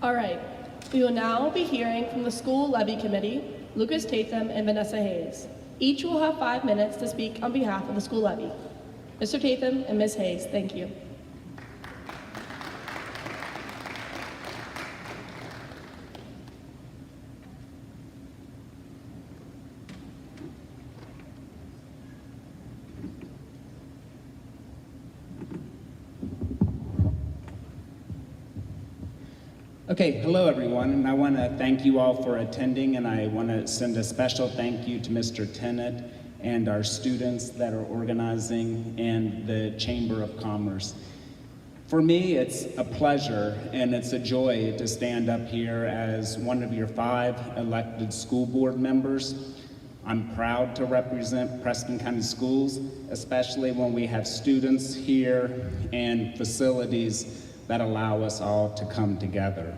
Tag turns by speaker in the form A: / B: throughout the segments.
A: All right, we will now be hearing from the School Levy Committee, Lucas Tatham and Vanessa Hayes. Each will have 5 minutes to speak on behalf of the School Levy. Mr. Tatham and Ms. Hayes, thank you.
B: Okay, hello everyone, and I want to thank you all for attending, and I want to send a special thank you to Mr. Tennant and our students that are organizing and the Chamber of Commerce. For me, it's a pleasure and it's a joy to stand up here as one of your 5 elected school board members. I'm proud to represent Preston County Schools, especially when we have students here and facilities that allow us all to come together.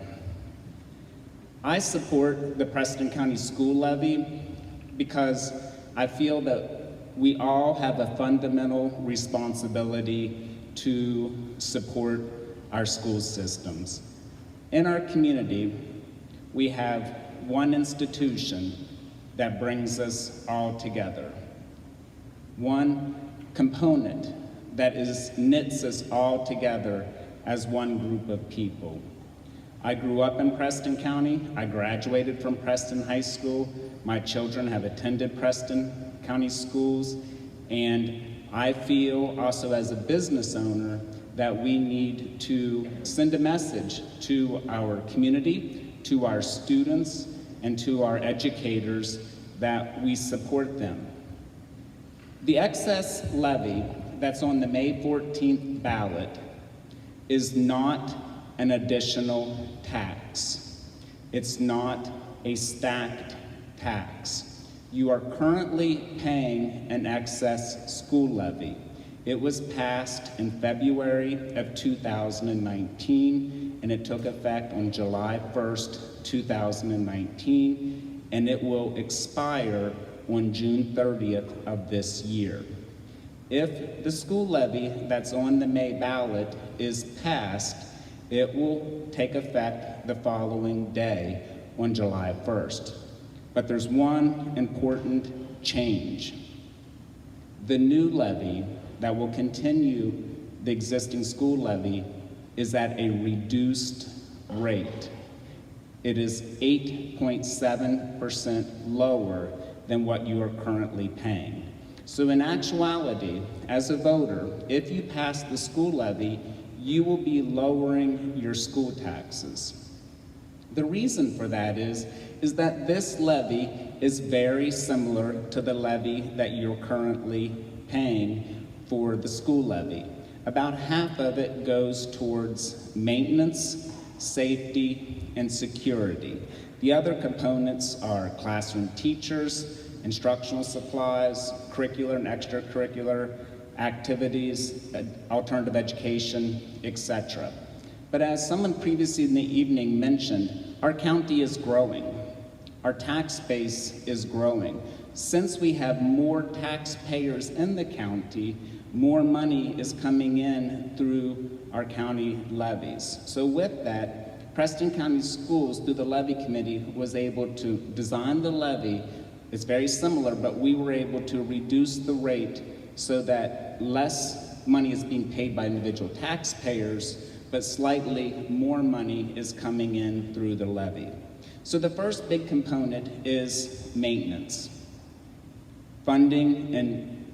B: I support the Preston County School Levy because I feel that we all have a fundamental responsibility to support our school systems. In our community, we have one institution that brings us all together. One component that knits us all together as one group of people. I grew up in Preston County. I graduated from Preston High School. My children have attended Preston County schools, and I feel also as a business owner that we need to send a message to our community, to our students, and to our educators that we support them. The excess levy that's on the May 14th ballot is not an additional tax. It's not a stacked tax. You are currently paying an excess school levy. It was passed in February of 2019, and it took effect on July 1st, 2019, and it will expire on June 30th of this year. If the school levy that's on the May ballot is passed, it will take effect the following day on July 1st. But there's one important change. The new levy that will continue the existing school levy is at a reduced rate. It is 8.7% lower than what you are currently paying. So in actuality, as a voter, if you pass the school levy, you will be lowering your school taxes. The reason for that is that this levy is very similar to the levy that you're currently paying for the school levy. About half of it goes towards maintenance, safety, and security. The other components are classroom teachers, instructional supplies, curricular and extracurricular activities, alternative education, etc. But as someone previously in the evening mentioned, our county is growing. Our tax base is growing. Since we have more taxpayers in the county, more money is coming in through our county levies. So with that, Preston County Schools, through the Levy Committee, was able to design the levy. It's very similar, but we were able to reduce the rate so that less money is being paid by individual taxpayers, but slightly more money is coming in through the levy. So the first big component is maintenance. Funding and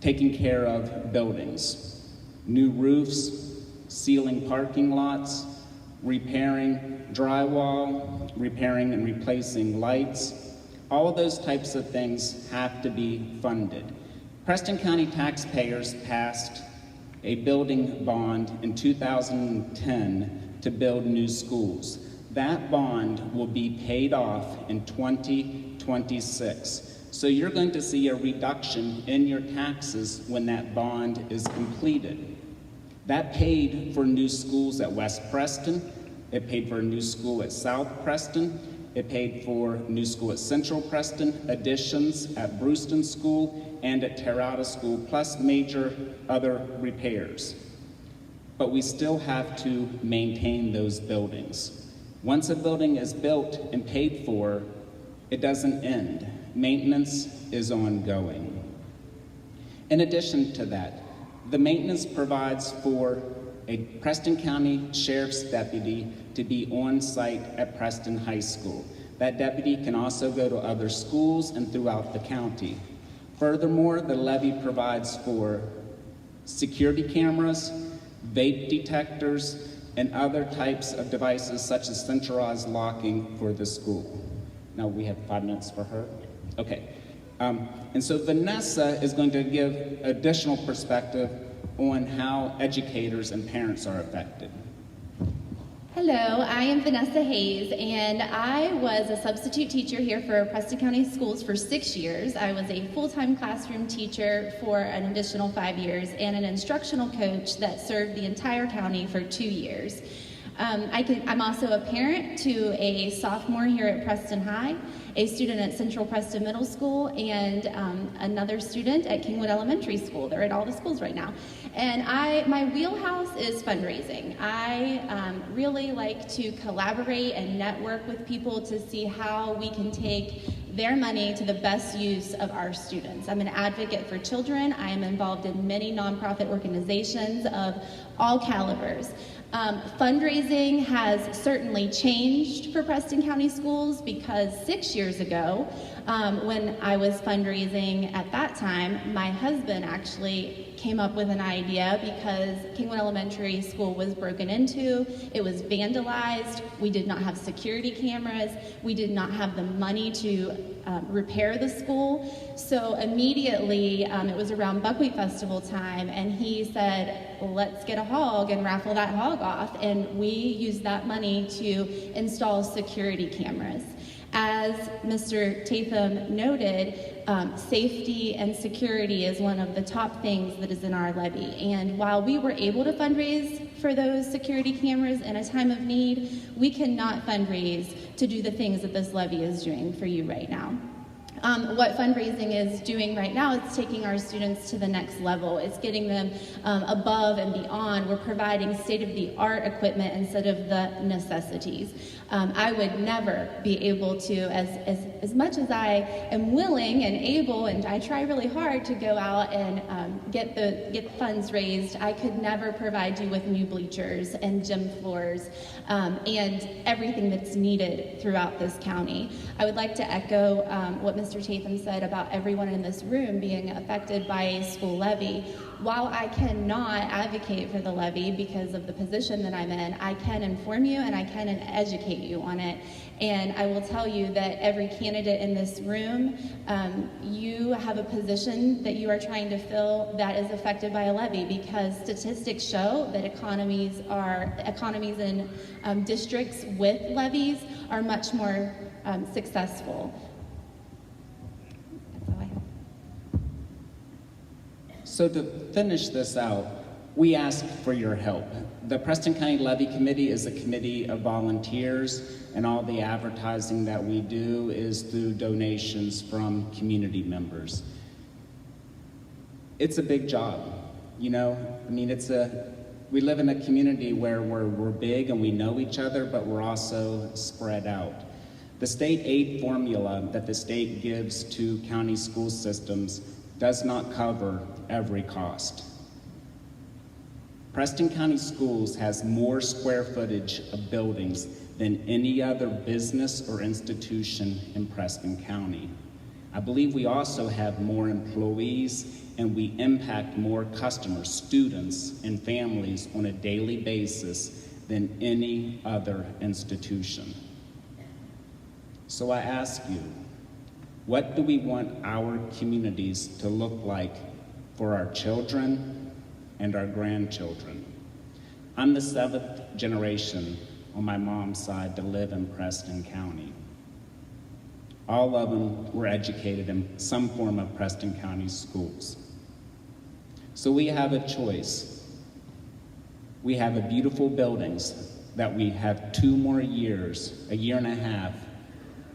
B: taking care of buildings. New roofs, sealing parking lots, repairing drywall, repairing and replacing lights. All of those types of things have to be funded. Preston County taxpayers passed a building bond in 2010 to build new schools. That bond will be paid off in 2026. So you're going to see a reduction in your taxes when that bond is completed. That paid for new schools at West Preston. It paid for a new school at South Preston. It paid for a new school at Central Preston, additions at Brewston School and at Terrata School, plus major other repairs. But we still have to maintain those buildings. Once a building is built and paid for, it doesn't end. Maintenance is ongoing. In addition to that, the maintenance provides for a Preston County Sheriff's deputy to be on site at Preston High School. That deputy can also go to other schools and throughout the county. Furthermore, the levy provides for security cameras, vape detectors, and other types of devices such as centralized locking for the school. Now we have 5 minutes for her. Okay. And so Vanessa is going to give additional perspective on how educators and parents are affected.
C: Hello, I am Vanessa Hayes, and I was a substitute teacher here for Preston County Schools for 6 years. I was a full-time classroom teacher for an additional 5 years, and an instructional coach that served the entire county for 2 years. I'm also a parent to a sophomore here at Preston High, a student at Central Preston Middle School, and another student at Kingwood Elementary School. They're at all the schools right now. And my wheelhouse is fundraising. I really like to collaborate and network with people to see how we can take their money to the best use of our students. I'm an advocate for children. I am involved in many nonprofit organizations of all calibers. Fundraising has certainly changed for Preston County Schools because 6 years ago, when I was fundraising at that time, my husband actually came up with an idea because Kingwood Elementary School was broken into, it was vandalized, we did not have security cameras, we did not have the money to repair the school. So immediately, it was around Buckwheat Festival time, and he said, let's get a hog and raffle that hog off, and we used that money to install security cameras. As Mr. Tatham noted, safety and security is one of the top things that is in our levy. And while we were able to fundraise for those security cameras in a time of need, we cannot fundraise to do the things that this levy is doing for you right now. What fundraising is doing right now is taking our students to the next level. It's getting them above and beyond. We're providing state-of-the-art equipment instead of the necessities. I would never be able to, as much as I am willing and able, and I try really hard to go out and get funds raised, I could never provide you with new bleachers and gym floors and everything that's needed throughout this county. I would like to echo what Mr. Tatham said about everyone in this room being affected by a school levy. While I cannot advocate for the levy because of the position that I'm in, I can inform you and I can educate you on it. And I will tell you that every candidate in this room, you have a position that you are trying to fill that is affected by a levy, because statistics show that economies in districts with levies are much more successful. That's all I have.
B: So to finish this out, we ask for your help. The Preston County Levy Committee is a committee of volunteers, and all the advertising that we do is through donations from community members. It's a big job, you know? I mean, we live in a community where we're big and we know each other, but we're also spread out. The state aid formula that the state gives to county school systems does not cover every cost. Preston County Schools has more square footage of buildings than any other business or institution in Preston County. I believe we also have more employees, and we impact more customers, students, and families on a daily basis than any other institution. So I ask you, what do we want our communities to look like for our children and our grandchildren? I'm the 7th generation on my mom's side to live in Preston County. All of them were educated in some form of Preston County schools. So we have a choice. We have a beautiful buildings that we have 2 more years, a year and a half,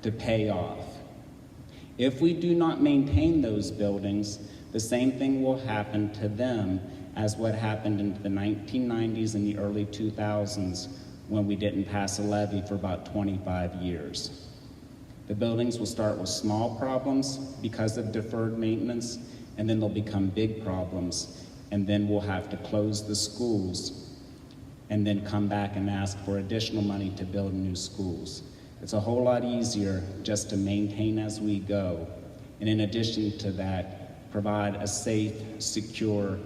B: to pay off. If we do not maintain those buildings, the same thing will happen to them as what happened in the 1990s and the early 2000s when we didn't pass a levy for about 25 years. The buildings will start with small problems because of deferred maintenance, and then they'll become big problems, and then we'll have to close the schools and then come back and ask for additional money to build new schools. It's a whole lot easier just to maintain as we go, and in addition to that, provide a safe, secure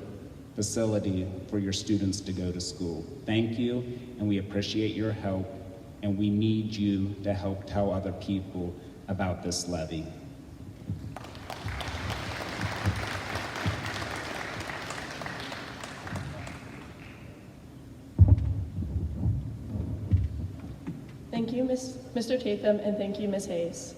B: facility for your students to go to school. Thank you, and we appreciate your help, and we need you to help tell other people about this levy.
A: Thank you, Mr. Tatham, and thank you, Ms. Hayes.